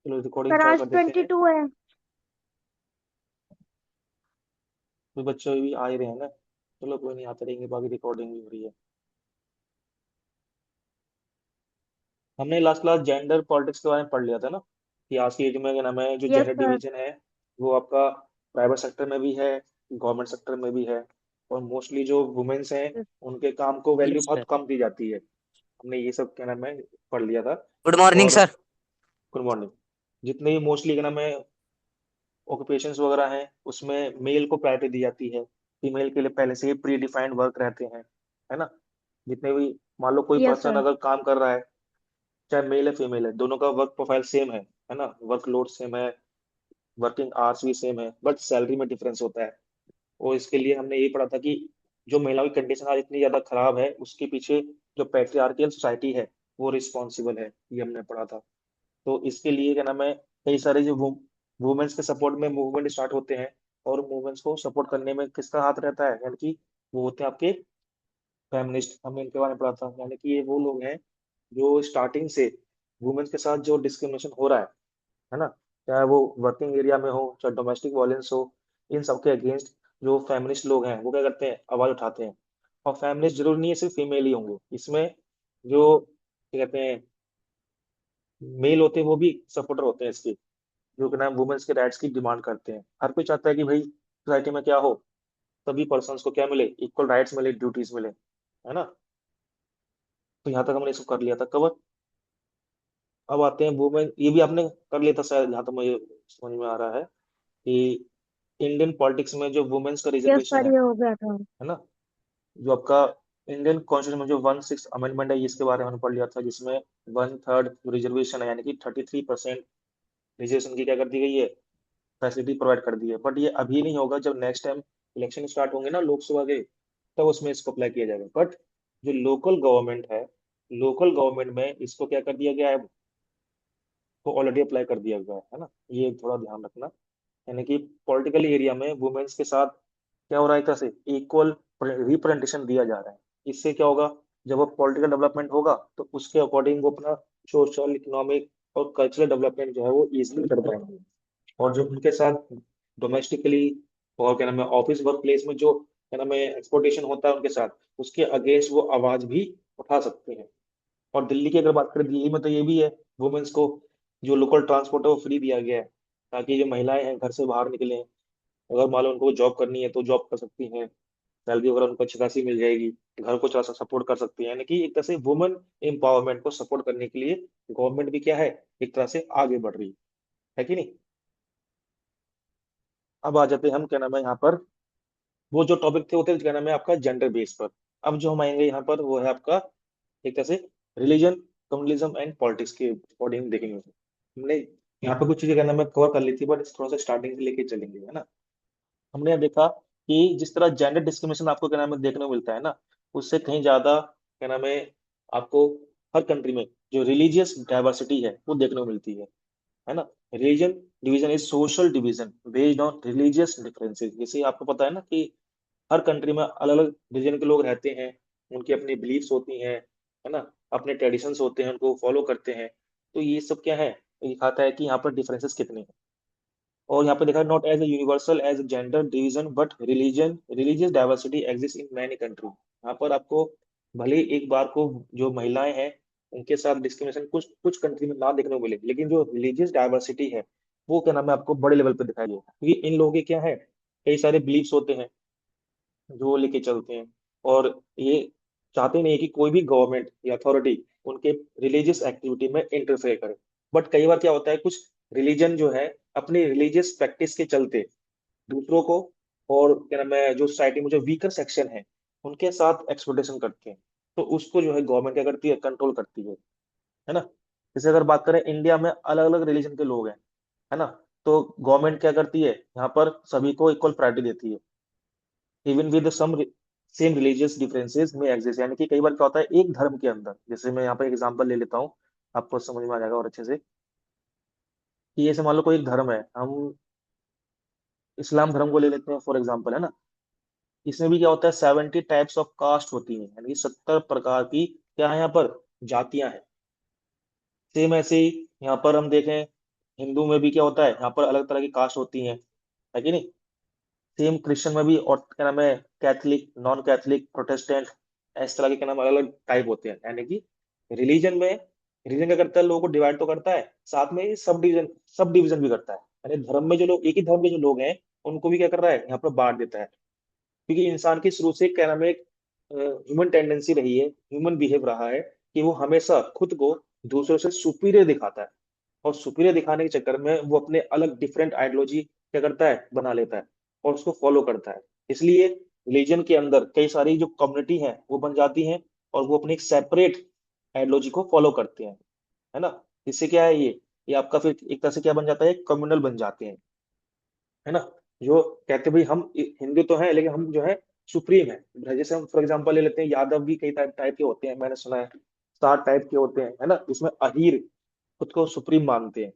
चलो रिकॉर्डिंग पर चालू आज कर देते हैं। 22 है। तो बच्चे भी आ ही रहे हैं ना। चलो कोई नहीं, आते रहेंगे, बाकी रिकॉर्डिंग भी हो रही है। हमने लास्ट क्लास जेंडर पॉलिटिक्स के बारे में पढ़ लिया था ना, कि आज की एज में क्या नाम है, जो यस जेंडर सर। डिवीजन है वो आपका प्राइवेट सेक्टर में भी है, गवर्नमेंट सेक्टर में भी है। और मोस्टली जो वुमेन्स हैं उनके काम को वैल्यू यस बहुत सर। कम दी जाती है। हमने ये सब क्या नाम है पढ़ लिया था। गुड मॉर्निंग और सर। Good morning. जितने भी मोस्टली क्या नाम है ऑक्यूपेशंस वगैरह हैं उसमें मेल को प्रायोरिटी दी जाती है। फीमेल के लिए पहले से ही प्री डिफाइंड वर्क रहते हैं, है ना। जितने भी, मान लो कोई यस पर्सन सर। अगर काम कर रहा है, चाहे मेल है फीमेल है, दोनों का वर्क प्रोफाइल सेम है ना, वर्क लोड सेम है, वर्किंग आवर्स भी सेम है, बट सैलरी में डिफरेंस होता है। और इसके लिए हमने यही पढ़ा था कि जो महिलाओं की कंडीशन आज इतनी ज्यादा खराब है उसके पीछे जो पैट्रियार्कियल सोसाइटी है वो रिस्पॉन्सिबल है, ये हमने पढ़ा था। तो इसके लिए क्या नाम है, कई सारे जो वुमेन्स के सपोर्ट में मूवमेंट स्टार्ट होते हैं। और वुमेन्स को सपोर्ट करने में किसका हाथ रहता है, यानी कि वो होते हैं आपके फेमिनिस्ट। हमने इनके बारे में पढ़ा था, यानी कि ये वो लोग हैं जो स्टार्टिंग से वुमेन्स के साथ जो डिस्क्रिमिनेशन हो रहा है ना, चाहे वो वर्किंग एरिया में हो चाहे डोमेस्टिक वायलेंस हो, इन सब के अगेंस्ट जो फेमिनिस्ट लोग हैं वो क्या करते हैं, आवाज उठाते हैं। और फेमिनिस्ट जरूर नहीं है सिर्फ फीमेल ही होंगे इसमें, जो क्या कहते हैं मेल होते हैं वो भी सपोर्टर होते हैं इसके, जो कि नाम वुमेन्स के राइट्स की डिमांड करते हैं। हर कोई चाहता है कि भाई सोसाइटी में क्या हो, सभी पर्सन्स को क्या मिले, इक्वल राइट्स मिले, ड्यूटीज मिले, है ना। तो यहाँ तक हमने इसको कर लिया था कवर। अब आते हैं वुमेन, ये भी आपने कर लिया था शायद, जहाँ तक मुझे समझ में आ रहा है कि इंडियन पॉलिटिक्स में जो वुमेन्स का यस रिजर्वेशन सर, ये हो गया था। है ना, जो आपका इंडियन कॉन्स्टिट्यूशन में जो 16 अमेंडमेंट है इसके बारे में हमने पढ़ लिया था, जिसमें 1/3 रिजर्वेशन है, यानी कि 33% रिजर्वेशन की क्या कर दी गई है, फैसिलिटी प्रोवाइड कर दी है। बट ये अभी नहीं होगा, जब नेक्स्ट टाइम इलेक्शन स्टार्ट होंगे ना लोकसभा के, तब उसमें इसको अप्लाई किया जाएगा। बट जो लोकल गवर्नमेंट है, लोकल गवर्नमेंट में इसको क्या कर दिया गया है, वो ऑलरेडी अप्लाई कर दिया गया है ना। ये थोड़ा ध्यान रखना, यानी कि पॉलिटिकल एरिया में वुमेन्स के साथ क्या हो रहा है, एक तरह से इक्वल रिप्रेजेंटेशन दिया जा रहा है। इससे क्या होगा, जब वो पॉलिटिकल डेवलपमेंट होगा तो उसके अकॉर्डिंग वो अपना सोशल इकोनॉमिक और कल्चरल डेवलपमेंट जो है वो इजिली कर पाएंगे। और जो उनके साथ डोमेस्टिकली और क्या नाम है ऑफिस वर्क प्लेस में जो क्या नाम है एक्सपोर्टेशन होता है उनके साथ, उसके अगेंस्ट वो आवाज भी उठा सकते हैं। और दिल्ली की अगर बात करें, दिल्ली में तो ये भी है, वुमेन्स को जो लोकल ट्रांसपोर्ट है वो फ्री दिया गया है, ताकि जो महिलाएं हैं घर से बाहर निकले, अगर मान लो उनको जॉब करनी है तो जॉब कर सकती हैं, सैलरी वगैरह उनको अच्छी खासी मिल जाएगी, घर को थोड़ा सा सपोर्ट कर सकती है। यानी कि एक तरह से वुमेन एम्पावरमेंट को सपोर्ट करने के लिए गवर्नमेंट भी क्या है, एक तरह से आगे बढ़ रही है कि नहीं। अब आ जाते हैं हम क्या नाम है यहाँ पर, वो जो टॉपिक थे वो थे क्या नाम है आपका जेंडर बेस पर। अब जो हम आएंगे यहाँ पर वो है आपका एक तरह से रिलीजन, कम्युनलिज्म एंड पॉलिटिक्स के अकॉर्डिंग देखेंगे। हमने यहाँ पे कुछ चीजें क्या नाम है कवर कर ली थी, बट थोड़ा सा स्टार्टिंग से लेके चलेंगे, है ना। हमने यहाँ देखा कि जिस तरह जेंडर डिस्क्रिमिनेशन आपको क्या नाम है देखने को मिलता है ना, उससे कहीं ज्यादा क्या नाम है आपको हर कंट्री में जो रिलीजियस डाइवर्सिटी है वो देखने को मिलती है ना। Religion division is social division based on religious differences. जैसे आपको पता है ना कि हर कंट्री में अलग अलग रिलीजन के लोग रहते हैं, उनकी अपनी बिलीफ्स होती हैं, है ना, अपने ट्रेडिशंस होते हैं, उनको फॉलो करते हैं। तो ये सब क्या है, ये दिखाता है कि यहाँ पर डिफरेंसेस कितने हैं। और यहाँ पे देखा, not as a universal as gender division but religion religious diversity exist in many country. यहाँ पर आपको भले ही एक बार को जो महिलाएं हैं उनके साथ डिस्क्रिमिनेशन कुछ कुछ कंट्री में ना देखने को मिले, लेकिन जो रिलीजियस डाइवर्सिटी है वो क्या नाम है आपको बड़े लेवल पे दिखाई देगा, क्योंकि इन लोगों के क्या है, कई सारे बिलीफ्स होते हैं जो लेके चलते हैं। और ये चाहते नहीं है कि कोई भी गवर्नमेंट या अथॉरिटी उनके रिलीजियस एक्टिविटी में इंटरफेयर करे। बट कई बार क्या होता है, कुछ रिलीजन जो है अपनी रिलीजियस प्रैक्टिस के चलते दूसरों को और क्या नाम है जो सोसाइटी में जो वीकर सेक्शन है उनके साथ एक्सप्लॉइटेशन करते हैं। तो उसको जो है गवर्नमेंट क्या करती है, कंट्रोल करती है ना। जैसे अगर बात करें इंडिया में अलग अलग रिलीजन के लोग हैं, है ना, तो गवर्नमेंट क्या करती है यहाँ पर सभी को इक्वल प्रायोरिटी देती है, even with some same religious differences में एग्जिस्ट। यानी कि कई बार क्या होता है एक धर्म के अंदर, जैसे मैं यहाँ पर एग्जांपल ले लेता हूँ, आपको समझ में आ जाएगा और अच्छे से, कि जैसे मान लो कोई एक धर्म है, हम इस्लाम धर्म को ले लेते हैं फॉर एग्जाम्पल, है ना। इसमें भी क्या होता है 70 टाइप्स ऑफ कास्ट होती हैं, यानी कि 70 प्रकार की क्या है यहाँ पर जातियां हैं। सेम ऐसे ही यहाँ पर हम देखें हिंदू में भी क्या होता है, यहाँ पर अलग तरह की कास्ट होती हैं, है कि नहीं। सेम क्रिश्चियन में भी, और क्या नाम है, कैथलिक, नॉन कैथलिक, प्रोटेस्टेंट, इस तरह के क्या नाम अलग अलग टाइप होते हैं। यानी कि रिलीजन में, रिलीजन क्या करता है, लोगों को डिवाइड तो करता है, साथ में सब डिवीजन भी करता है। यानी धर्म में जो लोग, एक ही धर्म के जो लोग हैं, उनको भी क्या कर रहा है, यहाँ पर बांट देता है। क्योंकि इंसान की शुरू से क्या नाम है, एक ह्यूमन टेंडेंसी रही है, ह्यूमन बिहेव रहा है कि वो हमेशा खुद को दूसरों से सुपीरियर दिखाता है। और सुपीरियर दिखाने के चक्कर में वो अपने अलग डिफरेंट आइडियोलॉजी क्या करता है, बना लेता है, और उसको फॉलो करता है। इसलिए रिलीजन के अंदर कई सारी जो कम्युनिटी हैं वो बन जाती हैं, और वो अपनी एक सेपरेट आइडियोलॉजी को फॉलो करते हैं, है ना। इससे क्या है, ये आपका फिर एक तरह से क्या बन जाता है, कम्युनल बन जाते हैं, है ना। जो कहते हैं भाई हम हिंदू तो हैं, लेकिन हम जो है सुप्रीम है। जैसे हम फॉर एग्जांपल ले लेते हैं, यादव भी कई टाइप टाइप के होते हैं, मैंने सुना है 7 टाइप के होते हैं, है ना। इसमें अहीर खुद को सुप्रीम मानते हैं।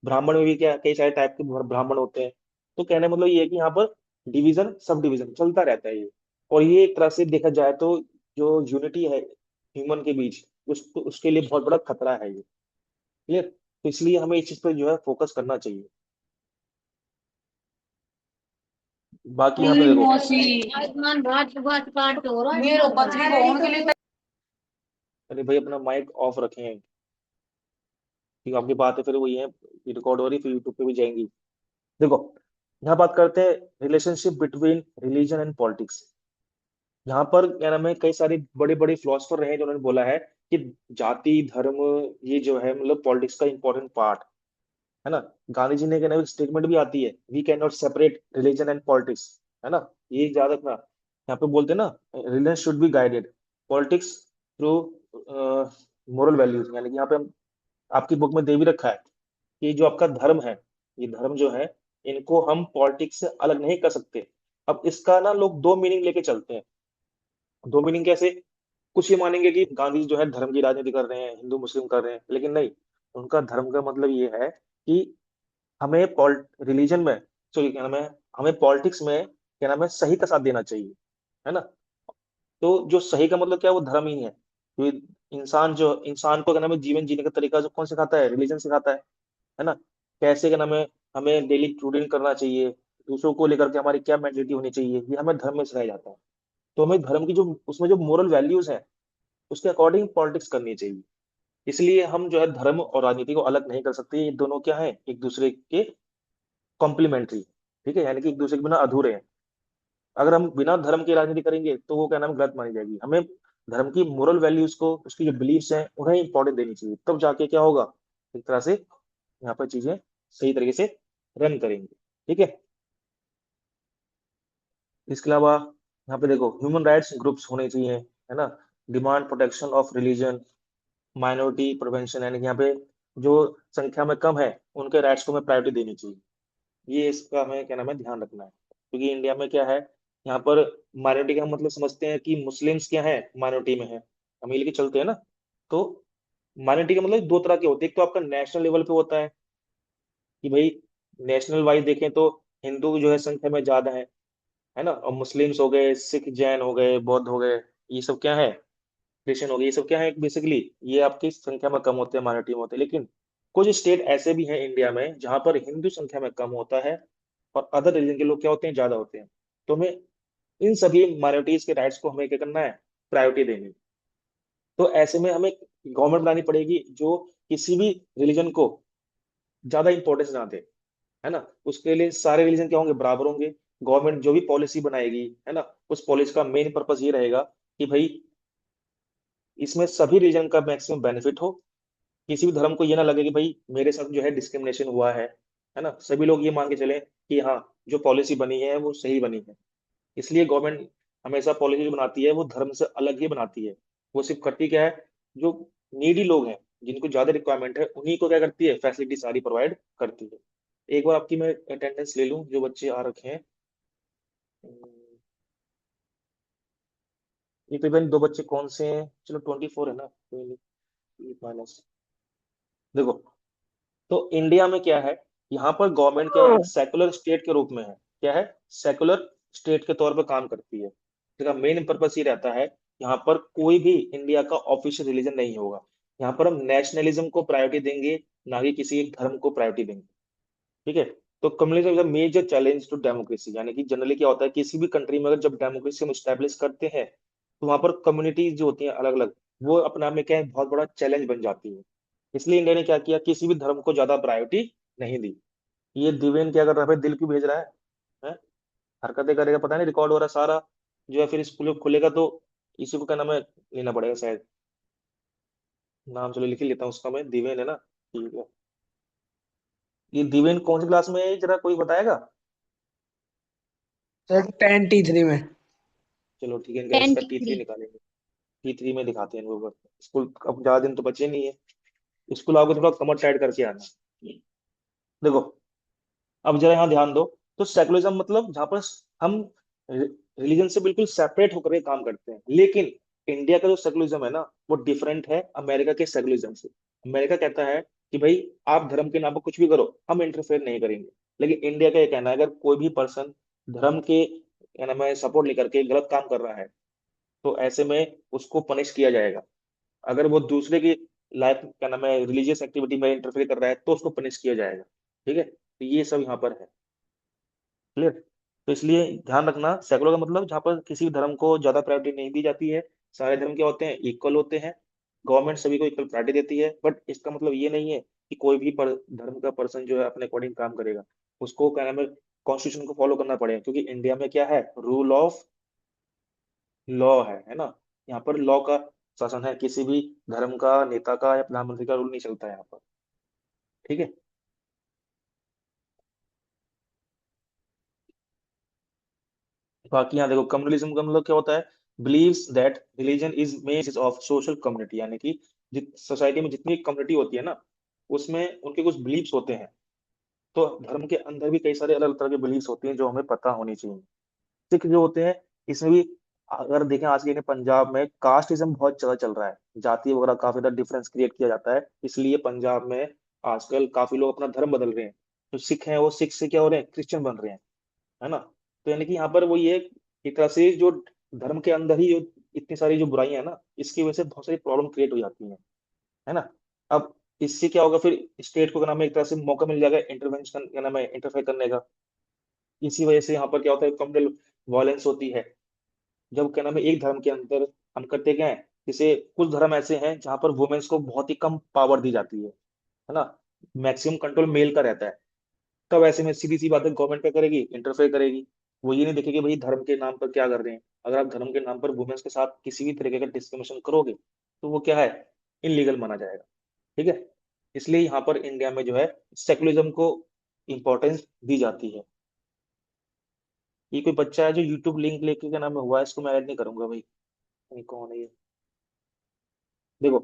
ब्राह्मण में भी क्या कई सारे टाइप के ब्राह्मण होते हैं। तो कहने का मतलब ये है कि यहाँ पर डिवीजन, सब डिवीजन चलता रहता है ये। और ये एक तरह से देखा जाए तो जो यूनिटी है ह्यूमन के बीच, उसके लिए बहुत बड़ा खतरा है ये। क्लियर। तो इसलिए हमें इस चीज पर जो है फोकस करना चाहिए। बाकी यहाँ पे मेरी देखो, मौसी आयुष्मान भारत बात काट हो रहा है मेरो पत्नी को उनके लिए अरे भाई अपना माइक ऑफ रखें, क्योंकि आपकी बातें फिर वही है, रिकॉर्ड हो रही, फिर यूट्यूब पे भी जाएंगी। देखो, यहाँ बात करते हैं relationship between religion and politics. यहाँ पर क्या नाम है, कई सारे बड़े बड़े फिलोसफर रहे हैं जिन्होंने बोला है कि जाति धर्म, ये जो है मतलब पॉलिटिक्स का इंपॉर्टेंट पार्ट, है ना। गांधी जी ने क्या नाम स्टेटमेंट भी आती है, we can not separate religion and politics, है ना। ये याद रखना, यहाँ पे बोलते हैं ना, religion should be guided politics through moral values. यानी कि यहाँ पे हम, आपकी बुक में दे भी रखा है कि जो आपका धर्म है, ये धर्म जो है, इनको हम पॉलिटिक्स से अलग नहीं कर सकते। अब इसका ना लोग दो मीनिंग लेके चलते हैं। दो मीनिंग कैसे, कुछ ये मानेंगे कि गांधी जी जो है धर्म की राजनीति कर रहे हैं, हिंदू मुस्लिम कर रहे हैं, लेकिन नहीं। उनका धर्म का मतलब ये है कि हमें रिलीजन में, सॉरी क्या नाम है, हमें पॉलिटिक्स में क्या नाम है, सही का साथ देना चाहिए, है ना। तो जो सही का मतलब क्या है, वो धर्म ही है। तो इंसान को क्या नाम है, जीवन जीने का तरीका जो कौन सिखाता है, रिलीजन सिखाता है ना। कैसे क्या नाम है, हमें डेली रूटीन करना चाहिए, दूसरों को लेकर के हमारी क्या मेंटेलिटी होनी चाहिए, ये हमें धर्म में सिखाया जाता है। तो हमें धर्म की जो उसमें जो मोरल वैल्यूज है, उसके अकॉर्डिंग पॉलिटिक्स करनी चाहिए। इसलिए हम जो है धर्म और राजनीति को अलग नहीं कर सकते, ये दोनों क्या है, एक दूसरे के कॉम्प्लीमेंट्री, ठीक है, यानी कि एक दूसरे के बिना अधूरे हैं। अगर हम बिना धर्म के राजनीति करेंगे तो वो क्या नाम गलत मानी जाएगी। हमें धर्म की मोरल वैल्यूज को, उसकी जो बिलीफ्स हैं, उन्हें इंपॉर्टेंट देनी चाहिए, तब जाके क्या होगा, एक तरह से यहाँ पर चीजें सही तरीके से रन करेंगे, ठीक है। इसके अलावा यहाँ पे देखो, ह्यूमन राइट्स ग्रुप्स होने चाहिए, है ना। Demand protection of religion, minority prevention, यानी कि यहाँ पे जो संख्या में कम है, उनके राइट्स को हमें प्रायोरिटी देनी चाहिए। ये इसका हमें क्या नाम है, ध्यान रखना है। क्योंकि इंडिया में क्या है, यहाँ पर माइनॉरिटी का मतलब समझते हैं कि मुस्लिम्स क्या है, माइनॉरिटी में है, हम ये लेके चलते हैं ना। तो माइनॉरिटी का मतलब दो तरह के होते हैं, एक तो आपका नेशनल लेवल पे होता है कि भाई नेशनल वाइज देखें तो हिंदू जो है संख्या में ज्यादा है ना। और मुस्लिम्स हो गए, सिख, जैन हो गए, बौद्ध हो गए, ये सब क्या है, क्रिश्चियन हो गए, ये सब क्या है, बेसिकली ये आपकी संख्या में कम होते हैं, माइनॉरिटी में होते हैं। लेकिन कुछ स्टेट ऐसे भी हैं इंडिया में जहां पर हिंदू संख्या में कम होता है, और अदर रिलीजन के लोग क्या होते हैं, ज्यादा होते हैं। तो हमें इन सभी माइनॉरिटीज के राइट्स को हमें क्या करना है, प्रायोरिटी देनी है। तो ऐसे में हमें गवर्नमेंट बनानी पड़ेगी जो किसी भी रिलीजन को ज्यादा इंपॉर्टेंस ना दे, है ना। उसके लिए सारे रिलीजन क्या होंगे, बराबर होंगे। गवर्नमेंट जो भी पॉलिसी बनाएगी, है ना, उस पॉलिसी का मेन पर्पस ये रहेगा कि भाई इसमें सभी रिलीजन का मैक्सिमम बेनिफिट हो। किसी भी धर्म को ये ना लगे कि भाई मेरे साथ जो है डिस्क्रिमिनेशन हुआ है ना। सभी लोग ये मान के चले कि हाँ, जो पॉलिसी बनी है वो सही बनी है। इसलिए गवर्नमेंट हमेशा पॉलिसी जो बनाती है वो धर्म से अलग ही बनाती है। वो सिर्फ करती क्या है, जो नीडी लोग हैं, जिनको ज्यादा रिक्वायरमेंट है, उन्हीं को क्या करती है, फैसिलिटी सारी प्रोवाइड करती है। एक बार आपकी मैं अटेंडेंस ले लूं, जो बच्चे आ रखे हैं। ये तकरीबन दो बच्चे कौन से हैं, चलो 24 है ना, कोई नहीं, माइनस। देखो, तो इंडिया में क्या है, यहाँ पर गवर्नमेंट क्या है, एक सेकुलर स्टेट के रूप में है। क्या है, सेकुलर स्टेट के तौर पर काम करती है। इसका मेन पर्पस ये रहता है, यहाँ पर कोई भी इंडिया का ऑफिशियल रिलीजन नहीं होगा। यहाँ पर हम नेशनलिज्म को प्रायोरिटी देंगे, ना कि किसी एक धर्म को प्रायोरिटी देंगे। ठीक है। तो communism is a major challenge to democracy, यानी कि जनरली क्या होता है, किसी भी कंट्री में अगर जब डेमोक्रेसी हम स्टैब्लिश करते हैं तो वहां पर कम्युनिटीज जो होती हैं अलग अलग, वो अपने आप में क्या है, बहुत बड़ा चैलेंज बन जाती है। इसलिए इंडिया ने क्या किया, किसी भी धर्म को ज्यादा प्रायोरिटी नहीं दी। ये दिवेन क्या कर रहा है भाई, दिल क्यों भेज रहा है? हरकतें करेगा, पता नहीं रिकॉर्ड हो रहा है सारा जो है, फिर स्कूल खुलेगा तो इसी को क्या नाम है, लेना पड़ेगा शायद। नाम चलो लिख ही लेता हूँ उसका, मैं दिवेन है ना, ठीक है। ये दिवेन कौन सी क्लास में है, जरा कोई बताएगा? सर 10T3 में। चलो ठीक है, इनका टेन इसका की T3 थ्री निकालेंगे। T3 में दिखाते हैं इनको। स्कूल अब ज्यादा दिन तो बचे नहीं है, स्कूल आओगे थोड़ा कमर टाइट करके आना। देखो, अब जरा यहाँ ध्यान दो। तो सेकुलरिज्म मतलब जहाँ पर हम रिलीजन से बिल्कुल सेपरेट होकर के काम करते हैं, लेकिन इंडिया का जो सेकुलरिज्म है ना, वो डिफरेंट है अमेरिका के सेकुलरिज्म से। अमेरिका कहता है कि भाई आप धर्म के नाम पर कुछ भी करो, हम इंटरफेयर नहीं करेंगे। लेकिन इंडिया का ये कहना है, अगर कोई भी पर्सन धर्म के क्या नाम है सपोर्ट लेकर के गलत काम कर रहा है, तो ऐसे में उसको पनिश किया जाएगा। अगर वो दूसरे की लाइफ क्या नाम है रिलीजियस एक्टिविटी में इंटरफेयर कर रहा है, तो उसको पनिश किया जाएगा। ठीक है, तो ये सब यहाँ पर है। क्लियर? तो इसलिए ध्यान रखना, सेकुलर का मतलब जहाँ पर किसी भी धर्म को ज्यादा प्रायोरिटी नहीं दी जाती है। सारे धर्म क्या होते हैं, इक्वल होते हैं। गवर्नमेंट सभी को इक्वल प्रायोरिटी देती है, बट इसका मतलब ये नहीं है कि कोई भी धर्म का पर्सन जो है अपने अकॉर्डिंग काम करेगा। उसको क्या नाम है, कॉन्स्टिट्यूशन को फॉलो करना पड़ेगा, क्योंकि इंडिया में क्या है, रूल ऑफ लॉ है ना। यहाँ पर लॉ का शासन है, किसी भी धर्म का नेता का या प्रधानमंत्री का रूल नहीं चलता है यहाँ पर। ठीक है। बाकी यहाँ देखो, कम्युनलिज्म का मतलब क्या होता है, believes that religion is main of social community, यानी कि जित सोसाइटी में जितनी कम्युनिटी होती है ना, उसमें उनके कुछ बिलीव्स होते हैं। तो धर्म के अंदर भी कई सारे अलग अलग तरह के बिलीव्स होते हैं जो हमें पता होनी चाहिए। सिख जो होते हैं, इसमें भी अगर देखें आज के दिन पंजाब में कास्टिज्म बहुत ज्यादा चल रहा है, जाति वगैरह काफी ज्यादा डिफरेंस क्रिएट किया जाता है, इसलिए पंजाब में आजकल काफी लोग अपना धर्म बदल रहे हैं। जो सिख हैं वो सिख से क्या हो रहे हैं, क्रिश्चियन बन रहे हैं, है ना। तो यानी कि यहाँ पर वो ये एक तरह से जो धर्म के अंदर ही जो इतनी सारी जो बुराइयां है ना, इसकी वजह से बहुत सारी प्रॉब्लम क्रिएट हो जाती हैं, है ना। अब इससे क्या होगा, फिर स्टेट को क्या नाम है एक तरह से मौका मिल जाएगा इंटरवेंशन क्या नाम है इंटरफेयर करने का। इसी वजह से यहाँ पर क्या होता है, कम्युनल वायलेंस होती है। जब क्या नाम है एक धर्म के अंदर हम करते क्या है, जैसे कुछ धर्म ऐसे हैं जहाँ पर वुमेन्स को बहुत ही कम पावर दी जाती है ना। मैक्सिमम कंट्रोल मेल का रहता है। तब ऐसे में सीधी सी बात है, गवर्नमेंट क्या करेगी, इंटरफेयर करेगी। वो ये नहीं देखेगी भाई धर्म के नाम पर क्या कर रहे हैं। अगर आप धर्म के नाम पर वुमेन्स के साथ किसी भी तरीके का डिस्क्रिमिनेशन करोगे, तो वो क्या है, इनलीगल माना जाएगा। ठीक है। इसलिए यहाँ पर इंडिया में जो है सेकुलरिज्म को इंपॉर्टेंस दी जाती है। ये कोई बच्चा है जो यूट्यूब लिंक लेके क्या नाम है हुआ है, इसको मैं ऐड नहीं करूंगा भाई। नहीं, कौन है ये? देखो,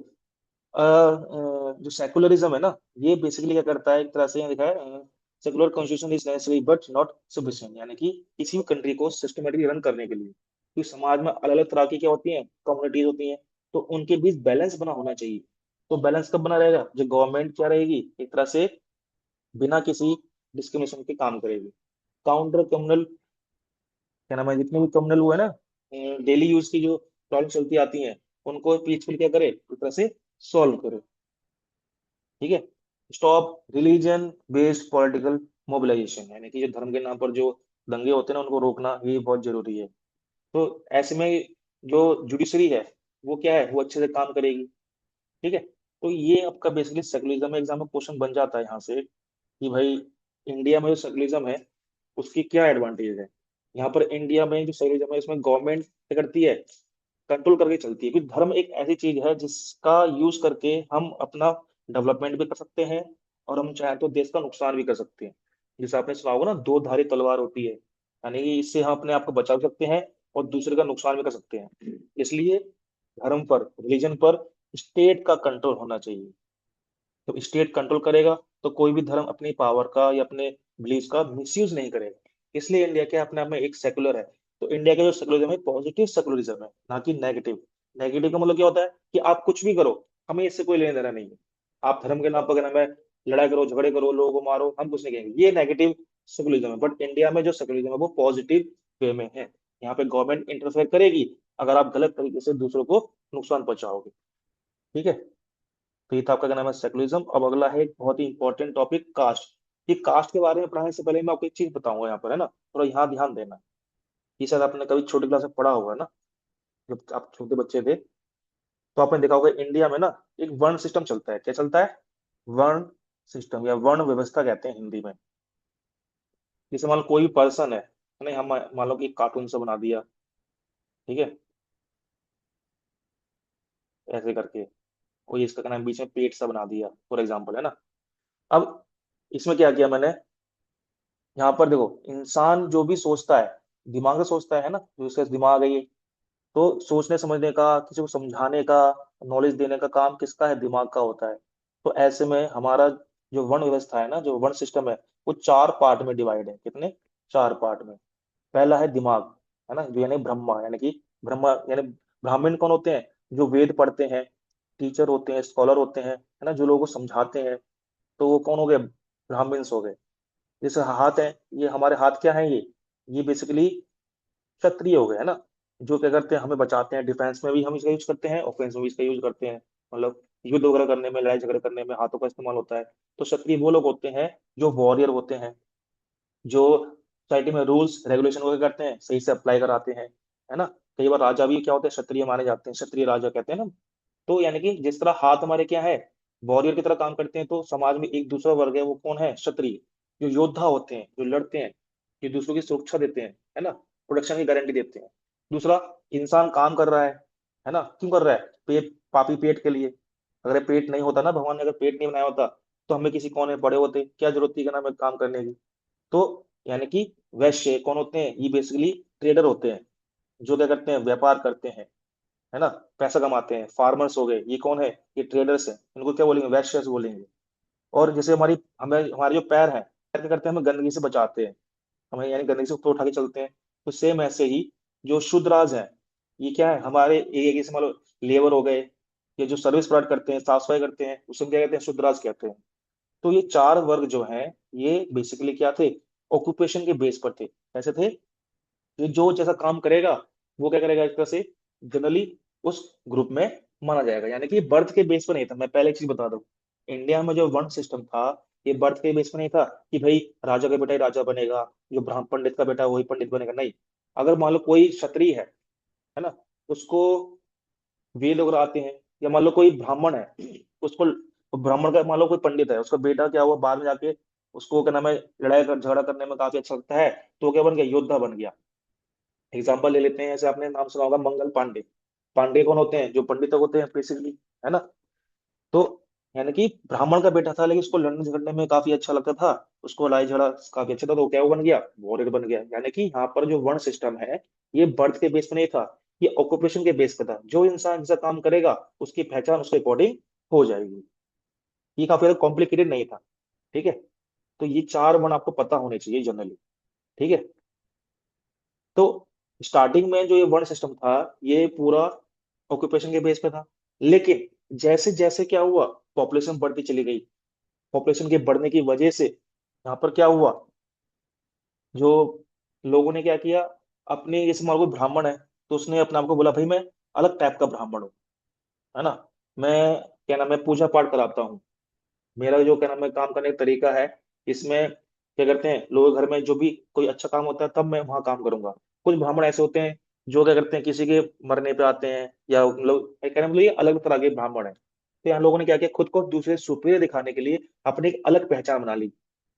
जो सेकुलरिज्म है ना, ये बेसिकली क्या करता है, एक तरह से यहाँ लिखा है, secular constitution is necessary but not sufficient, यानी कि किसी भी कंट्री को सिस्टमेटिकली रन करने के लिए, क्योंकि समाज में अलग अलग तरह की क्या होती हैं, कम्युनिटीज होती हैं, तो उनके बीच बैलेंस बना होना चाहिए। तो बैलेंस कब बना रहेगा, जो गवर्नमेंट क्या रहेगी, एक तरह से बिना किसी डिस्क्रिमिनेशन के काम करेगी। काउंटर कम्युनल क्या नाम है, जितने भी कम्युनल हुआ है ना, डेली यूज की जो प्रॉब्लम चलती आती हैं, उनको पीसफुल क्या करे, एक तरह से सॉल्व करे। ठीक है। Stop religion based political mobilisation, यानी कि जो धर्म के नाम पर जो दंगे होते हैं ना, उनको रोकना ये बहुत जरूरी है। तो ऐसे में जो जुडिशरी है, वो क्या है, वो अच्छे से काम करेगी। ठीक है। तो ये आपका बेसिकली सेकुलरिज्म में एग्जाम में क्वेश्चन बन जाता है यहाँ से, कि भाई इंडिया में जो सेकुलरिज्म है उसकी क्या एडवांटेज है। यहाँ पर इंडिया में जो सेकुलरिज्म है, इसमें गवर्नमेंट क्या करती है, कंट्रोल करके चलती है, क्योंकि धर्म एक ऐसी चीज है जिसका यूज करके हम अपना डेवलपमेंट भी कर सकते हैं, और हम चाहे तो देश का नुकसान भी कर सकते हैं। जैसे आपने सुना होगा ना, दो धारी तलवार होती है, यानी कि इससे हम अपने आप को बचा सकते हैं और दूसरे का नुकसान भी कर सकते हैं। इसलिए धर्म पर, रिलीजन पर स्टेट का कंट्रोल होना चाहिए। तो स्टेट कंट्रोल करेगा तो कोई भी धर्म अपनी पावर का या अपने बिलीफ का मिसयूज नहीं करेगा। इसलिए इंडिया के अपने आप में एक सेकुलर है। तो इंडिया का जो सेकुलरिज्म है पॉजिटिव सेकुलरिज्म है, ना कि नेगेटिव। नेगेटिव का मतलब क्या होता है कि आप कुछ भी करो, हमें इससे कोई लेना देना नहीं है। आप धर्म के नाम पर अगर हमें लड़ाई करो, झगड़े करो, लोगों को मारो, हम कुछ नहीं कहेंगे, ये नेगेटिव सेकुलरिज्म है। बट इंडिया में जो सेकुलरिज्म है वो पॉजिटिव वे में है। यहाँ पे गवर्नमेंट इंटरफेयर करेगी अगर आप गलत तरीके से दूसरों को नुकसान पहुंचाओगे। ठीक है। तो ये था आपका क्या नाम है सेकुलरिज्म। अब अगला है एक बहुत ही इंपॉर्टेंट टॉपिक, कास्ट। ये कास्ट के बारे में पढ़ाने से पहले मैं आपको एक चीज बताऊंगा यहाँ पर, है ना, थोड़ा यहाँ ध्यान देना। ये शायद आपने कभी छोटी क्लास में पढ़ा होगा ना, जब आप छोटे बच्चे थे, तो आपने देखा होगा इंडिया में ना एक वर्ण सिस्टम चलता है। क्या चलता है? वर्ण सिस्टम या वर्ण व्यवस्था कहते हैं हिंदी में। जैसे मान लो कोई भी पर्सन है, नहीं हम मान लो कि कार्टून से बना दिया, ठीक है, ऐसे करके कोई इसका क्या नाम बीच में पेट सा बना दिया फॉर एग्जाम्पल, है ना। अब इसमें क्या किया मैंने, यहाँ पर देखो इंसान जो भी सोचता है दिमाग से सोचता है ना, जो इसका दिमाग है ये, तो सोचने समझने का, किसी को समझाने का, नॉलेज देने का काम किसका है? दिमाग का होता है। तो ऐसे में हमारा जो वर्ण व्यवस्था है ना, जो वर्ण सिस्टम है, वो चार पार्ट में डिवाइड है। कितने? चार पार्ट में। पहला है दिमाग, है ना, जो यानी ब्रह्मा, यानी कि ब्रह्मा यानी ब्राह्मण कौन होते हैं? जो वेद पढ़ते हैं, टीचर होते हैं, स्कॉलर होते हैं, है ना, जो लोगों को समझाते हैं। तो वो कौन हो गए? ब्राह्मण्स हो गए। जैसे हाथ है, ये हमारे हाथ क्या है? ये बेसिकली क्षत्रिय हो गए, है ना, जो क्या करते हैं? हमें बचाते हैं। डिफेंस में भी हम इसका यूज करते हैं, ऑफेंस में भी इसका यूज करते हैं। मतलब युद्ध वगैरह करने में, लड़ाई झगड़े करने में हाथों का इस्तेमाल होता है। तो क्षत्रिय वो लोग होते हैं जो वॉरियर होते हैं, जो सोसाइटी में रूल्स रेगुलेशन वगैरह करते हैं, सही से अप्लाई कराते हैं, है ना। कई बार राजा भी क्या होते हैं? क्षत्रिय माने जाते हैं, क्षत्रिय राजा कहते हैं ना। तो यानी कि जिस तरह हाथ हमारे क्या है, वॉरियर की तरह काम करते हैं, तो समाज में एक दूसरा वर्ग है, वो कौन है? क्षत्रिय। जो योद्धा होते हैं, जो लड़ते हैं, जो दूसरों की सुरक्षा देते हैं, है ना, प्रोटेक्शन की गारंटी देते हैं। दूसरा, इंसान काम कर रहा है ना, क्यों कर रहा है? पेट, पापी पेट के लिए। अगर ये पेट नहीं होता ना, भगवान ने अगर पेट नहीं बनाया होता, तो हमें किसी कोने में पड़े होते, क्या जरूरत थी क्या नाम है काम करने की। तो यानी कि वैश्य कौन होते हैं? ये बेसिकली ट्रेडर होते हैं, जो क्या करते हैं? व्यापार करते हैं, है ना, पैसा कमाते हैं। फार्मर्स हो गए, ये कौन है? ये ट्रेडर्स हैं, इनको क्या बोलेंगे? वैश्यस बोलेंगे। और जैसे हमें हमारे जो पैर हैं, पैर क्या करते हैं? हमें गंदगी से बचाते हैं, हमें यानी गंदगी से ऊपर उठा के चलते हैं। तो सेम ऐसे ही जो शूद्राज हैं, ये क्या है? हमारे एक से मान लो लेबर हो गए, ये जो सर्विस प्रोवाइड करते हैं, साफ सफाई करते हैं, उसको क्या कहते हैं? शूद्राज कहते हैं। तो ये चार वर्ग जो हैं, ये बेसिकली क्या थे? ऑक्यूपेशन के बेस पर थे। कैसे थे? ये जो जैसा काम करेगा, वो क्या करेगा, एक तरह से जनरली उस ग्रुप में माना जाएगा। यानी कि बर्थ के बेस पर नहीं था। मैं पहले एक चीज बता दूं, इंडिया में जो वर्ण सिस्टम था, ये बर्थ के बेस पर नहीं था कि भाई राजा का बेटा ही राजा बनेगा, जो ब्राह्मण पंडित का बेटा है वही पंडित बनेगा, नहीं। अगर मान लो कोई क्षत्रिय है ना, उसको वेद वगैरह आते हैं, या मान लो कोई ब्राह्मण है, उसको ब्राह्मण का मान लो कोई पंडित है, उसका बेटा क्या हुआ बाद में जाके, उसको क्या नाम है लड़ाई झगड़ा करने में काफी अच्छा लगता है, तो वो क्या बन गया? योद्धा बन गया। एग्जाम्पल ले लेते हैं, जैसे आपने नाम सुना होगा मंगल पांडे। पांडे कौन होते हैं? जो पंडित होते हैं बेसिकली, है ना। तो यानी कि ब्राह्मण का बेटा था, लेकिन उसको लड़ने झगड़ने में काफी अच्छा लगता था, उसको लड़ाई झगड़ा काफी अच्छा था, तो वो क्या वो बन गया? वॉरियर बन गया। यानी कि यहाँ पर जो वर्ण सिस्टम है, ये बर्थ के बेस पे नहीं था, ये ऑक्यूपेशन के बेस पे था। जो इंसान जैसा काम करेगा, उसकी पहचान उसके अकॉर्डिंग हो जाएगी। ये काफी ज्यादा कॉम्प्लिकेटेड नहीं था, ठीक है। तो ये चार वर्ण आपको पता होने चाहिए जनरली, ठीक है। तो स्टार्टिंग में जो ये वर्ण सिस्टम था, ये पूरा ऑक्यूपेशन के बेस पे था। लेकिन जैसे जैसे क्या हुआ, पॉपुलेशन बढ़ती चली गई। पॉपुलेशन के बढ़ने की वजह से यहाँ पर क्या हुआ, जो लोगों ने क्या किया, अपने जैसे मान लो कोई ब्राह्मण है, तो उसने अपने आप को बोला भाई मैं अलग टाइप का ब्राह्मण हूँ, है ना। मैं क्या नाम है पूजा पाठ कराता हूँ, मेरा जो क्या नाम है काम करने का तरीका है, इसमें क्या करते हैं लोग, घर में जो भी कोई अच्छा काम होता है तब मैं वहां काम करूंगा। कुछ ब्राह्मण ऐसे होते हैं जो क्या करते हैं, किसी के मरने पे आते हैं, या लोग कहने मतलब ये अलग तरह के ब्राह्मण है। तो यहाँ लोगों ने क्या किया, खुद को दूसरे सुपीरियर दिखाने के लिए अपनी एक अलग पहचान बना ली।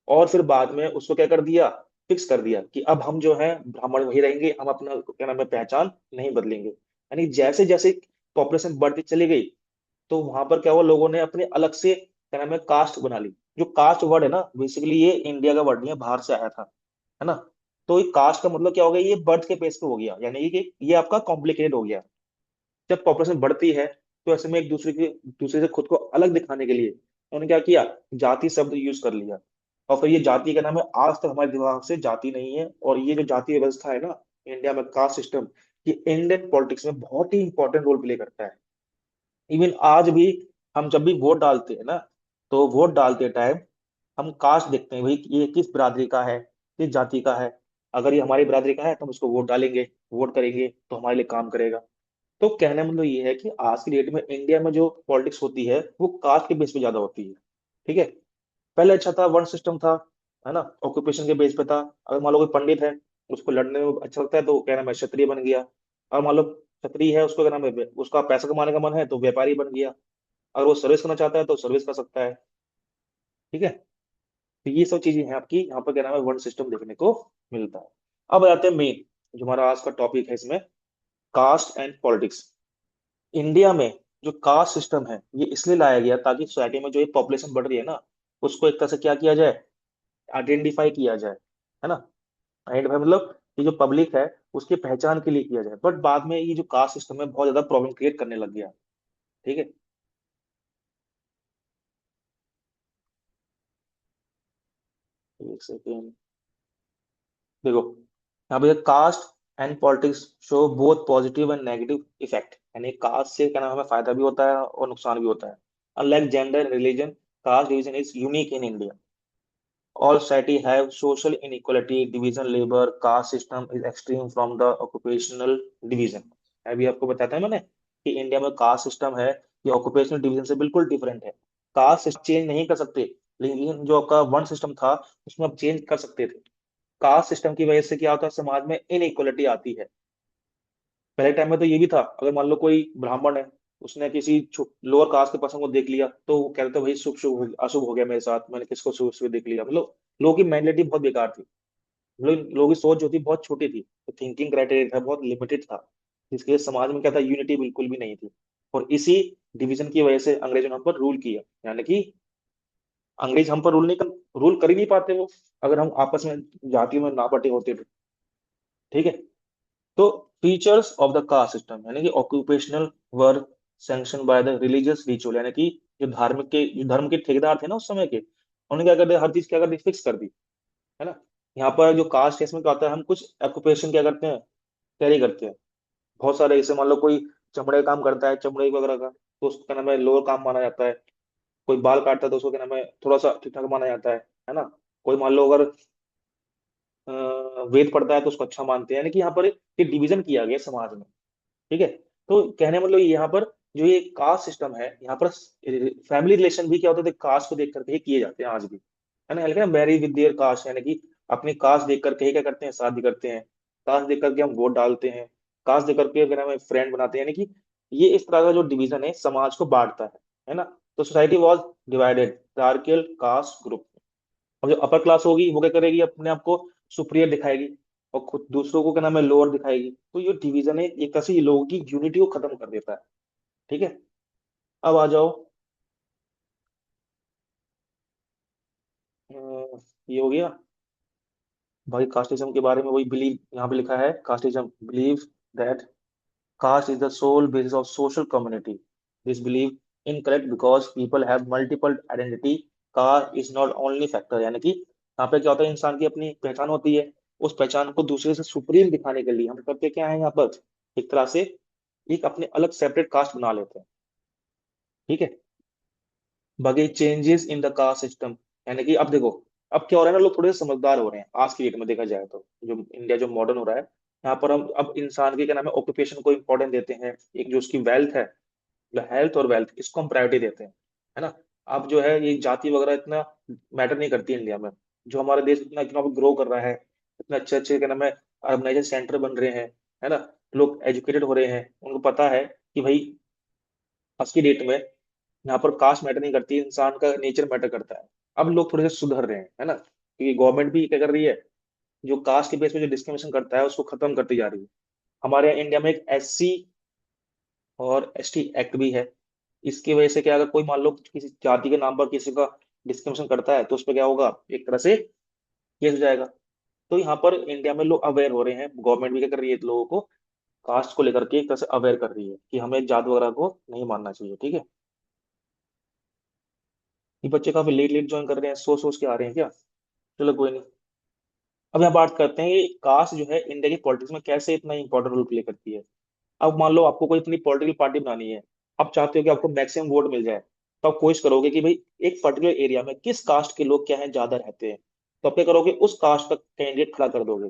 और फिर बाद में उसको क्या कर दिया, फिक्स कर दिया कि अब हम जो है ब्राह्मण वही रहेंगे, हम अपना क्या नाम है पहचान नहीं बदलेंगे। यानी जैसे जैसे पॉपुलेशन बढ़ती चली गई, तो वहां पर क्या हुआ, लोगों ने अपने अलग से क्या नाम है कास्ट बना ली। जो कास्ट वर्ड है ना, बेसिकली ये इंडिया का वर्ड नहीं है, बाहर से आया था, है ना। तो ये कास्ट का मतलब क्या हो गया, ये बर्थ के बेस पे हो गया, यानी कि ये आपका कॉम्प्लिकेटेड हो गया। जब पॉपुलेशन बढ़ती है, तो ऐसे में एक दूसरे से खुद को अलग दिखाने के लिए उन्होंने क्या किया, जाति शब्द यूज कर लिया। और फिर ये जाति का नाम है, आज तक हमारे दिमाग से जाति नहीं है। और ये जो जाति व्यवस्था है ना इंडिया में, कास्ट सिस्टम, ये इंडियन पॉलिटिक्स में बहुत ही इंपॉर्टेंट रोल प्ले करता है। इवन आज भी हम जब भी वोट डालते हैं ना, तो वोट डालते टाइम हम कास्ट देखते हैं, भाई ये किस बिरादरी का है, किस जाति का है। अगर ये हमारी बिरादरी का है तो हम उसको वोट डालेंगे, वोट करेंगे तो हमारे लिए काम करेगा। तो कहने का मतलब ये है कि आज की डेट में इंडिया में जो पॉलिटिक्स होती है वो कास्ट के बेस पे ज्यादा होती है। ठीक है। पहले अच्छा था, वन सिस्टम था, है ना, ऑक्यूपेशन के बेस पे था। अगर मान लो कोई पंडित है, उसको लड़ने में अच्छा लगता है तो क्या नाम है, क्षत्रिय बन गया। और मान लो क्षत्रिय है, उसको क्या नाम है, उसका पैसा कमाने का मन है तो व्यापारी बन गया। अगर वो सर्विस करना चाहता है तो सर्विस कर सकता है। ठीक है। तो ये सब चीजें हैं आपकी यहाँ पर क्या नाम है, वन सिस्टम देखने को मिलता है। अब आते हैं मेन, जो हमारा आज का टॉपिक है इसमें, कास्ट एंड पॉलिटिक्स। इंडिया में जो कास्ट सिस्टम है ये इसलिए लाया गया ताकि सोसाइटी में जो एक पॉपुलेशन बढ़ रही है ना, उसको एक तरह से क्या किया जाए, आइडेंटिफाई किया जाए, है ना। आइडेंटिफाई मतलब ये जो पब्लिक है उसकी पहचान के लिए किया जाए। बट बाद में ये जो कास्ट सिस्टम है बहुत ज्यादा प्रॉब्लम क्रिएट करने लग गया। ठीक है। एक सेकेंड। देखो, यहाँ पे caste and politics show both positive and negative effect. यानी कास्ट से क्या नाम है, हमें फायदा भी होता है और नुकसान भी होता है। Unlike gender religion, caste division is unique in India. All society have social inequality, division labor, caste system is extreme from the occupational division। अभी आपको बताता है मैंने कि इंडिया में कास्ट सिस्टम है, ये ऑक्यूपेशनल डिवीजन से बिल्कुल डिफरेंट है। कास्ट चेंज नहीं कर सकते, लेकिन जो आपका वन सिस्टम था उसमें आप चेंज कर सकते थे। कास्ट सिस्टम की वजह से क्या होता है, समाज में इनइक्वलिटी आती है। पहले टाइम में तो ये भी था, अगर मान लो कोई ब्राह्मण है, उसने किसी लोअर कास्ट के पर्सन को देख लिया तो वो कहते भाई शुभ शुभ अशुभ हो गया मेरे साथ, मैंने किसको शुभ शुभ देख लिया। मतलब लोगों की मेंटेलिटी बहुत बेकार थी। लोगों की सोच जो थी बहुत छोटी थी, तो थिंकिंग क्राइटेरिया था बहुत लिमिटेड था। जिसके वजह से समाज में क्या था, यूनिटी बिल्कुल भी नहीं थी। और इसी डिवीजन की वजह से अंग्रेजों ने हम पर रूल किया। यानी कि अंग्रेज हम पर रूल कर ही नहीं पाते वो, अगर हम आपस में जाति में ना बटे होते तो। ठीक है। तो features of the caste system, यानी कि occupational work sanction by the religious ritual, यानी कि जो धर्म के ठेकेदार थे ना उस समय के, उन्होंने क्या कर दिया, हर चीज क्या कर दी, फिक्स कर दी। है ना। यहाँ पर जो कास्ट है इसमें क्या होता है, हम कुछ ऑक्यूपेशन क्या करते हैं, कैरी करते हैं। बहुत सारे, जैसे मान लो कोई चमड़े का काम करता है, चमड़े वगैरह का, तो उसका नाम है लोअर काम माना जाता है। कोई बाल काटता है तो उसको क्या नाम है, थोड़ा सा ठीक ठाक माना जाता है ना। कोई मान लो अगर अ, वेद पढ़ता है तो उसको अच्छा मानते हैं। यानी कि यहाँ पर एक डिवीजन किया गया समाज में। ठीक है। तो कहने का मतलब यहाँ पर जो ये कास्ट सिस्टम है, यहाँ पर फैमिली रिलेशन भी क्या होते थे, कास्ट को देख करके ही किए जाते हैं आज भी। है ना, लेकिन मैरी विद देयर कास्ट, यानी कि अपनी कास्ट देख करके ही क्या करते हैं, शादी करते हैं। कास्ट देख करके हम वोट डालते हैं। कास्ट देख करके अगर हमें फ्रेंड बनाते हैं। यानी कि ये इस तरह का जो डिवीजन है समाज को बांटता है ना। तो society was divided hierarchical caste group. अब जो अपर क्लास होगी वो क्या करेगी, अपने आप को सुप्रियर दिखाएगी, और खुद दूसरों को क्या नाम है, लोअर दिखाएगी। तो ये डिवीजन है एक तरह से ये लोगों की यूनिटी को खत्म कर देता है। ठीक है। अब आ जाओ, ये हो गया भाई कास्टिज्म के बारे में। वही बिलीव यहाँ पे लिखा है, casteism believe that caste is the sole basis of social community. This belief incorrect because people have multiple identity. Caste is not only factor, यानी कि यहाँ पे क्या होता है, इंसान की अपनी पहचान होती है। उस पहचान को दूसरे से सुप्रीम दिखाने के लिए हम करते क्या है, यहाँ पर एक तरह से एक अपने अलग सेपरेट कास्ट बना लेते हैं। ठीक है। बाकी changes in the caste system, यानी कि अब देखो, अब क्या हो रहा है ना, लोग थोड़े से समझदार हो रहे हैं आज की डेट में देखा जाए तो। जो इंडिया जो मॉडर्न हो रहा है, यहाँ पर हम अब इंसान के क्या नाम है, ऑक्यूपेशन को इंपॉर्टेंट देते हैं। एक जो उसकी वेल्थ है, हेल्थ और वेल्थ, इसको हम प्रायोरिटी देते हैं। है ना। अब जो है ये जाति वगैरह इतना मैटर नहीं करती इंडिया में। जो हमारा देश इतना इकोनॉमिक ग्रो कर रहा है, इतने अच्छे अच्छे क्या नाम है, अर्बनाइजेशन सेंटर बन रहे हैं, है ना, लोग एजुकेटेड हो रहे हैं, उनको पता है कि भाई आज की डेट में यहाँ पर कास्ट मैटर नहीं करती, इंसान का नेचर मैटर करता है। अब लोग थोड़े से सुधर रहे हैं, है ना, क्योंकि गवर्नमेंट भी क्या कर रही है, जो कास्ट के बेस पे जो डिस्क्रिमिनेशन करता है उसको खत्म करती जा रही है। हमारे यहाँ इंडिया में एक एससी और एसटी एक्ट भी है। इसकी वजह से क्या, अगर कोई मान लो किसी जाति के नाम पर किसी का डिस्क्रिमिनेशन करता है तो उस पर क्या होगा, एक तरह से केस हो जाएगा। तो यहाँ पर इंडिया में लोग अवेयर हो रहे हैं, गवर्नमेंट भी क्या कर रही है, लोगों को कास्ट को लेकर के एक तरह से अवेयर कर रही है कि हमें जात वगैरह को नहीं मानना चाहिए। ठीक है। ये बच्चे काफी लेट लेट ज्वाइन कर रहे हैं, सोच सोच के आ रहे हैं क्या। चलो कोई नहीं। अब यहाँ बात करते हैं कि कास्ट जो है इंडिया की पॉलिटिक्स में कैसे इतना इंपॉर्टेंट रोल प्ले करती है। अब मान लो आपको कोई अपनी पॉलिटिकल पार्टी बनानी है, आप चाहते हो कि आपको मैक्सिमम वोट मिल जाए, तो आप कोशिश करोगे कि भाई एक पर्टिकुलर एरिया में किस कास्ट के लोग क्या है, ज्यादा रहते हैं, तो आप क्या करोगे, उस कास्ट का कैंडिडेट खड़ा कर दोगे।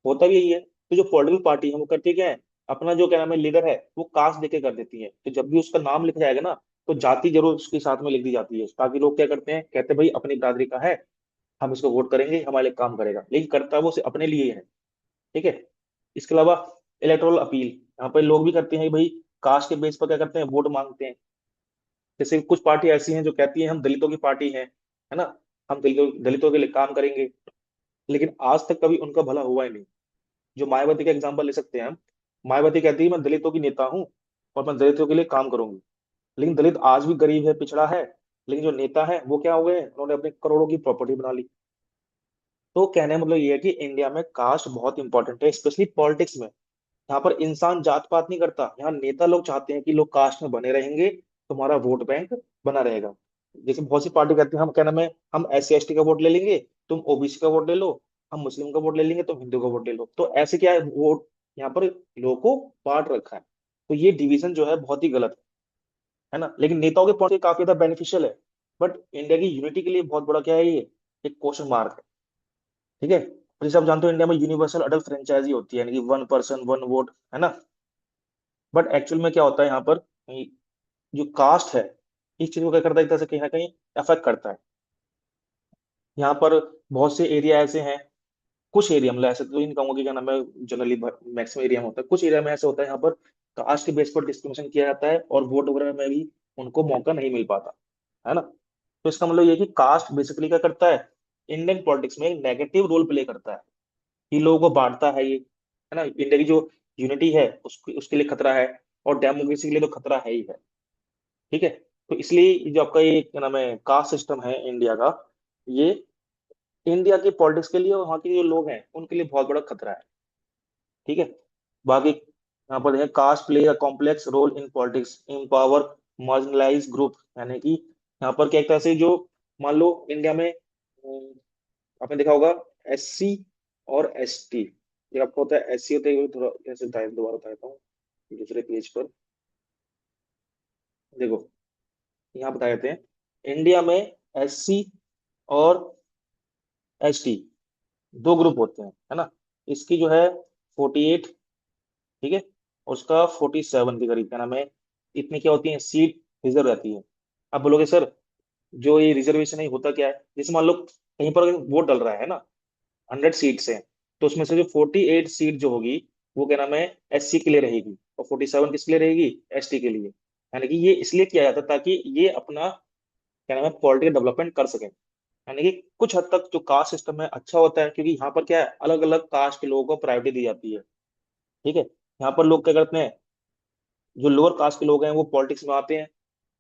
होता भी यही है। तो जो पॉलिटिकल पार्टी है वो करती क्या है, अपना जो क्या नाम है लीडर है वो कास्ट देके कर देती है। तो जब भी उसका नाम लिखा जाएगा ना, तो जाति जरूर उसके साथ में लिख दी जाती है, ताकि लोग क्या करते हैं, कहते हैं भाई अपनी बिरादरी का है, हम इसको वोट करेंगे, हमारे लिए काम करेगा, लेकिन करता वो सिर्फ अपने लिए ही है। ठीक है। इसके अलावा इलेक्टोरल अपील, यहाँ पे लोग भी करते हैं भाई, कास्ट के बेस पर क्या करते हैं, वोट मांगते हैं। जैसे कुछ पार्टी ऐसी हैं जो कहती हैं हम दलितों की पार्टी है ना, हम दलितों के लिए काम करेंगे, लेकिन आज तक कभी उनका भला हुआ ही नहीं। जो मायावती का एग्जाम्पल ले सकते हैं हम। मायावती कहती है मैं दलितों की नेता हूँ और मैं दलितों के लिए काम करूंगी, लेकिन दलित आज भी गरीब है, पिछड़ा है। लेकिन जो नेता है वो क्या हो गए, उन्होंने अपने करोड़ों की प्रॉपर्टी बना ली। तो कहने का मतलब ये है कि इंडिया में कास्ट बहुत इंपॉर्टेंट है, स्पेशली पॉलिटिक्स में। यहाँ पर इंसान जात पात नहीं करता, यहाँ नेता लोग चाहते हैं कि लोग कास्ट में बने रहेंगे, तुम्हारा वोट बैंक बना रहेगा। जैसे बहुत सी पार्टी कहती है हम क्या नाम है, हम SC ST का वोट ले लेंगे, तुम OBC का वोट ले लो, हम मुस्लिम का वोट ले लेंगे, तुम हिंदू का वोट ले लो। तो ऐसे क्या है, वोट यहाँ पर लोगों को बांट रखा है। तो ये डिवीजन जो है बहुत ही गलत है ना। लेकिन नेताओं के पॉइंट से काफी ज्यादा बेनिफिशियल है, बट इंडिया की यूनिटी के लिए बहुत बड़ा क्या है ये, एक क्वेश्चन मार्क है। ठीक है। और जैसे आप जानते हो इंडिया में यूनिवर्सल अडल्ट फ्रेंचाइजी होती है, यानी कि 1 पर्सन 1 वोट, है ना। बट एक्चुअल में क्या होता है यहाँ पर, जो कास्ट है इस चीज को क्या करता है, एक तरह से कहीं ना कहीं अफेक्ट करता है। यहाँ पर बहुत से एरिया ऐसे हैं, कुछ एरिया मतलब ऐसे तो नहीं कहूंगा कि क्या नाम है जनरली मैक्सिमम एरिया में होता है, कुछ एरिया में ऐसे होता है यहाँ पर कास्ट के बेस पर डिस्क्रिमिनेशन किया जाता है और वोट वगैरह में भी उनको मौका नहीं मिल पाता, है ना। तो इसका मतलब ये है कि कास्ट बेसिकली क्या करता है, इंडियन पॉलिटिक्स में एक नेगेटिव रोल प्ले करता है, कि लोगों को बांटता है ये, है ना। इंडिया की जो यूनिटी है उसके लिए खतरा है, और डेमोक्रेसी के लिए तो खतरा है ही है। ठीक है। तो इसलिए ये जो आपका ये क्या नाम है कास्ट सिस्टम है इंडिया का, ये इंडिया की पॉलिटिक्स के लिए और वहाँ के जो लोग हैं उनके लिए बहुत बड़ा खतरा है। ठीक है। बाकी यहाँ पर देखें, caste play a complex role in politics, empower marginalise group, यानी कि यहाँ पर क्या एक तरह से जो, मान लो इंडिया में आपने देखा होगा SC और ST। ये आपको होता है SC होता है, ये थोड़ा ऐसे दोबारा बताता हूँ दूसरे पेज पर। देखो यहाँ बता देते हैं, इंडिया में SC और ST दो ग्रुप होते हैं, है ना। इसकी जो है 48, ठीक है, और उसका 47 के करीब क्या नाम है, इतनी क्या होती है सीट रिजर्व रहती है। अब बोलोगे सर जो ये रिजर्वेशन है होता क्या है, जैसे मान लो कहीं पर वोट डल रहा है ना, 100 सीट्स हैं, तो उसमें से जो 48 सीट जो होगी वो क्या नाम है SC के लिए रहेगी, और 47 किसके लिए रहेगी, ST के लिए। यानी कि ये इसलिए किया जाता है ताकि ये अपना क्या नाम है पॉलिटिकल डेवलपमेंट कर सकें। यानी कि कुछ हद तक जो कास्ट सिस्टम है अच्छा होता है, क्योंकि यहाँ पर क्या है अलग अलग कास्ट के लोगों को प्रायोरिटी दी जाती है। ठीक है। यहाँ पर लोग क्या करते हैं, जो लोअर कास्ट के लोग हैं वो पॉलिटिक्स में आते हैं,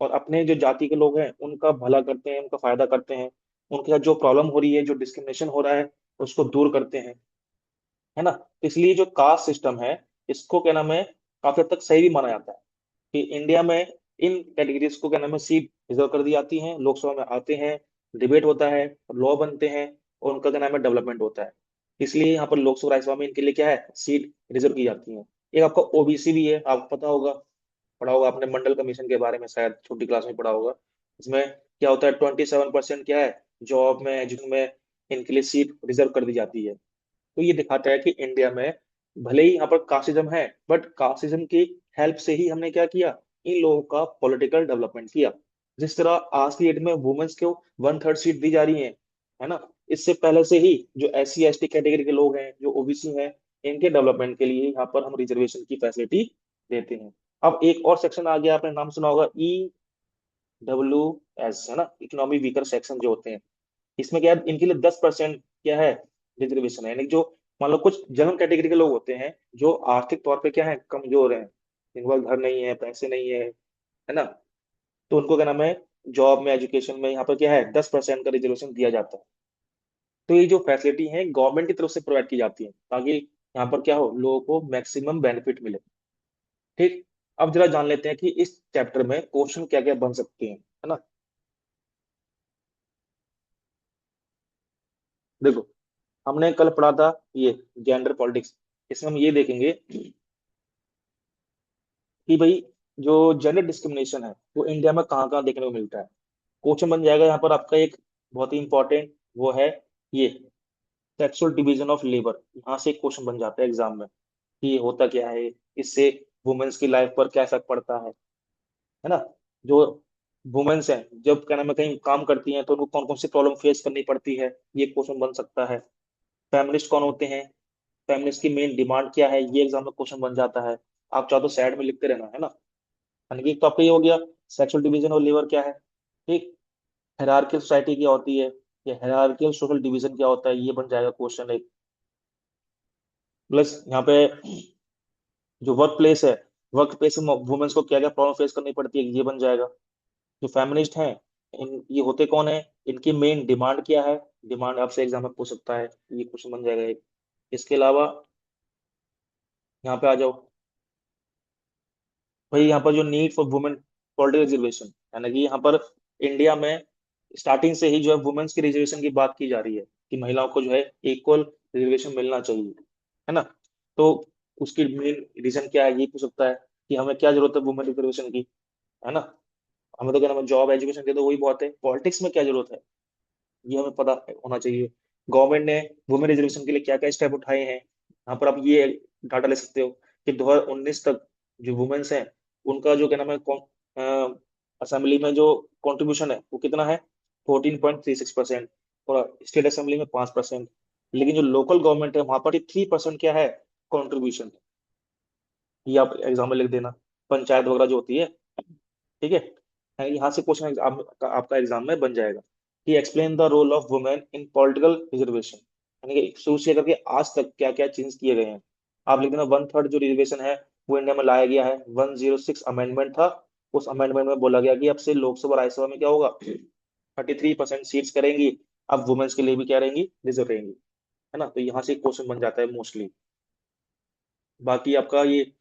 और अपने जो जाति के लोग हैं उनका भला करते हैं, उनका फायदा करते हैं, उनके साथ जो प्रॉब्लम हो रही है, जो डिस्क्रिमिनेशन हो रहा है उसको दूर करते हैं, है ना। तो इसलिए जो कास्ट सिस्टम है इसको क्या नाम है काफी हद तक सही भी माना जाता है, कि इंडिया में इन कैटेगरीज को क्या नाम है सीट रिजर्व कर दी जाती हैं, लोकसभा में आते हैं, डिबेट होता है, लॉ बनते हैं, और उनका क्या नाम है डेवलपमेंट होता है। इसलिए यहाँ पर लोकसभा राज्यसभा में इनके लिए क्या है सीट रिजर्व की जाती है। एक आपका OBC भी है, आपको पता होगा, पढ़ा होगा आपने मंडल कमीशन के बारे में, शायद छोटी क्लास में पढ़ा होगा। इसमें क्या होता है 27% क्या है जॉब में, एजुकेशन में इनके लिए सीट रिजर्व कर दी जाती है। तो ये दिखाता है कि इंडिया में भले ही यहाँ पर कास्टिज्म है, बट कास्टिज्म की हेल्प से ही हमने क्या किया, इन लोगों का पॉलिटिकल डेवलपमेंट किया। जिस तरह आज की डेट में वुमेन्स को 1/3 सीट दी जा रही है ना, इससे पहले से ही जो SC ST कैटेगरी के लोग हैं, जो OBC हैं, इनके डेवलपमेंट के लिए यहाँ पर हम रिजर्वेशन की फैसिलिटी देते हैं। अब एक और सेक्शन आ गया, आपने नाम सुना होगा EWS, है ना, इकोनॉमी वीकर सेक्शन जो होते हैं। इसमें क्या है, इनके लिए 10% क्या है रिजर्वेशन है, यानी कि जो मान लो कुछ जनरल कैटेगरी के लोग होते हैं जो आर्थिक तौर पे क्या है कमजोर हैं, जिनके पास घर नहीं है, पैसे नहीं है ना, तो उनको क्या नाम है जॉब में, एजुकेशन में यहाँ पर क्या है 10% का रिजर्वेशन दिया जाता है। तो ये जो फैसिलिटी है गवर्नमेंट की तरफ से प्रोवाइड की जाती है, ताकि यहाँ पर क्या हो लोगों को मैक्सिमम बेनिफिट मिले। ठीक। अब जरा जान लेते हैं कि इस चैप्टर में क्वेश्चन क्या क्या बन सकते हैं, है ना। देखो हमने कल पढ़ा था ये जेंडर पॉलिटिक्स, इसमें हम ये देखेंगे कि भाई जो जेंडर डिस्क्रिमिनेशन है वो इंडिया में कहाँ कहाँ देखने को मिलता है। क्वेश्चन बन जाएगा यहाँ पर आपका एक बहुत ही इंपॉर्टेंट, वो है ये सेक्सुअल डिवीजन ऑफ लेबर, यहाँ से एक क्वेश्चन बन जाता है एग्जाम में। कि ये होता क्या है, इससे वुमेन्स की लाइफ पर क्या इफेक्ट पड़ता है ना। जो वुमेन्स हैं जब क्या नाम है कहीं काम करती हैं तो उनको कौन कौन सी प्रॉब्लम फेस करनी पड़ती है, ये क्वेश्चन बन सकता है। फेमिनिस्ट कौन होते हैं, फेमिनिस्ट की मेन डिमांड क्या है, ये एग्जाम में क्वेश्चन बन जाता है। आप चाहो तो साइड में लिखते रहना, है ना। यानी कि एक तो आपका ये हो गया सेक्सुअल डिवीजन और लेबर क्या है, ठीक। हायरार्कियल सोसाइटी क्या होती है, ये हायरार्कियल सोशल डिवीजन क्या होता है, ये बन जाएगा क्वेश्चन एक। प्लस यहाँ पे जो वर्क प्लेस है, वर्क प्लेस में वुमेन्स को क्या क्या प्रॉब्लम फेस करनी पड़ती है, ये बन जाएगा। जो फेमिनिस्ट हैं, ये होते कौन है, इनकी मेन डिमांड क्या है, डिमांड आपसे एग्जाम में पूछ सकता है, ये क्वेश्चन बन जाएगा एक। इसके अलावा यहाँ पे आ जाओ भाई, यहाँ पर जो need for women political reservation, यानी कि यहाँ पर इंडिया में स्टार्टिंग से ही जो है वुमेन्स की रिजर्वेशन की बात की जा रही है कि महिलाओं को जो है इक्वल रिजर्वेशन मिलना चाहिए, है ना। तो उसकी मेन रीजन क्या है, ये पूछ सकता है कि हमें क्या जरूरत है वुमेन रिजर्वेशन की, है ना। हमें तो क्या नाम है जॉब एजुकेशन के तो वही बहुत है, पॉलिटिक्स में क्या जरूरत है, ये हमें पता होना चाहिए। गवर्नमेंट ने वुमेन रिजर्वेशन के लिए क्या क्या स्टेप उठाए हैं, यहाँ पर आप ये डाटा ले सकते हो कि 2019 तक जो वुमेन्स हैं उनका जो क्या नाम है असेंबली में जो कंट्रीब्यूशन है वो कितना है, 14.36%, और स्टेट असेंबली में 5%। लेकिन जो लोकल गवर्नमेंट है वहां पर 3% क्या है कंट्रीब्यूशन, ये आप एग्जाम में लिख देना, पंचायत वगैरह जो होती है, ठीक है। यहाँ से क्वेश्चन आपका एग्जाम में बन जाएगा कि explain the role of women in political reservation, यानी कि शुरू से करके आज तक क्या क्या चेंज किए गए हैं। आप लिख देना 1/3 जो रिजर्वेशन है वो इंडिया में लाया गया है, 106 अमेंडमेंट था। उस अमेंडमेंट में बोला गया कि अब से लोकसभा राज्यसभा में क्या होगा, 33% सीट्स करेंगी, अब वुमेन्स के लिए भी क्या रहेंगी, रिजर्व रहेंगी, है ना। तो यहाँ से क्वेश्चन बन जाता है मोस्टली। बाकी आपका ये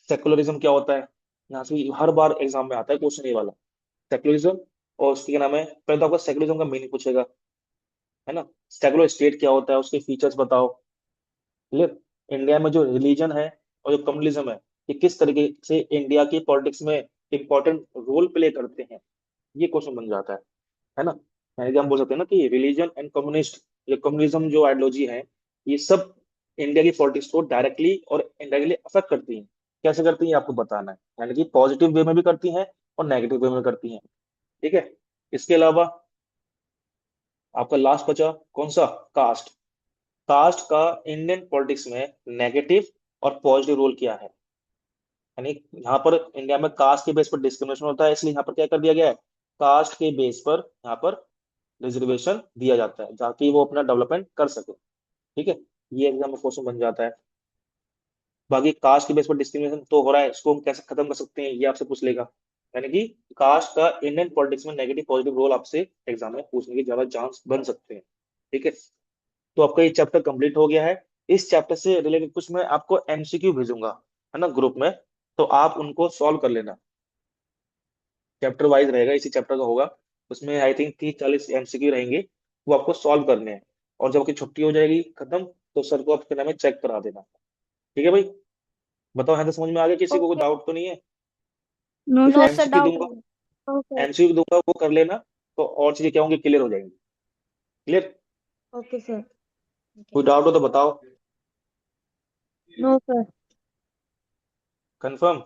सेकुलरिज्म क्या होता है, यहाँ से हर बार एग्जाम में आता है क्वेश्चन ये वाला, सेकुलरिज्म। और उसके क्या नाम है, पहले तो आपका सेकुलरिज्म का मीनिंग पूछेगा, है ना। सेकुलर स्टेट क्या होता है, उसके फीचर्स बताओ, क्लियर। इंडिया में जो रिलीजन है और जो कम्युनलिज्म है, ये किस तरीके से इंडिया की पॉलिटिक्स में इंपॉर्टेंट रोल प्ले करते हैं, ये क्वेश्चन बन जाता है ना। यानी कि हम बोल सकते हैं ना कि रिलीजन एंड कम्युनिस्ट, ये कम्युनिज्म जो आइडियोलॉजी है, ये सब इंडिया की पॉलिटिक्स को डायरेक्टली और इनडायरेक्टली अफेक्ट करती हैं। कैसे करती हैं आपको बताना है, यानी कि पॉजिटिव वे में भी करती हैं और नेगेटिव वे में करती हैं, ठीक है। इसके अलावा आपका लास्ट बचा कौन सा, कास्ट। कास्ट का इंडियन पॉलिटिक्स में नेगेटिव और पॉजिटिव रोल क्या है, यानी यहाँ पर इंडिया में कास्ट के बेस पर डिस्क्रिमिनेशन होता है, इसलिए यहाँ पर क्या कर दिया गया है, कास्ट के बेस पर यहाँ पर रिजर्वेशन दिया जाता है ताकि वो अपना डेवलपमेंट कर सके, ठीक है। ये एग्जाम में क्वेश्चन बन जाता है। बाकी कास्ट के बेस पर डिस्क्रिमिनेशन तो हो रहा है, इसको हम कैसे खत्म कर सकते हैं, ये आपसे पूछ लेगा। यानी कि कास्ट का इंडियन पॉलिटिक्स में नेगेटिव पॉजिटिव रोल आपसे एग्जाम में पूछने के ज्यादा चांस बन सकते हैं, ठीक है। तो आपका ये चैप्टर कंप्लीट हो गया है। इस चैप्टर से रिलेटेड कुछ मैं आपको एमसीक्यू भेजूंगा, है ना, ग्रुप में। तो आप उनको सॉल्व कर लेना, चैप्टर वाइज रहेगा, इसी चैप्टर का होगा। उसमें आई थिंक 30-40 एमसीक्यू रहेंगे, वो आपको सॉल्व करने हैं। और जब आपकी छुट्टी हो जाएगी खत्म, तो सर को आपके नाम में चेक करा देना, ठीक है भाई। बताओ, है तो समझ में आ गया, किसी को कोई ओके। डाउट तो नहीं है। नो जो no sir. Sir, MCQ doubt दूंगा, है। ओके। एमसीक्यू दूंगा वो कर लेना, तो और चीजें क्या होंगी, क्लियर हो जाएंगी, क्लियर। Okay sir. कोई डाउट हो तो बताओ, नो सर। कंफर्म।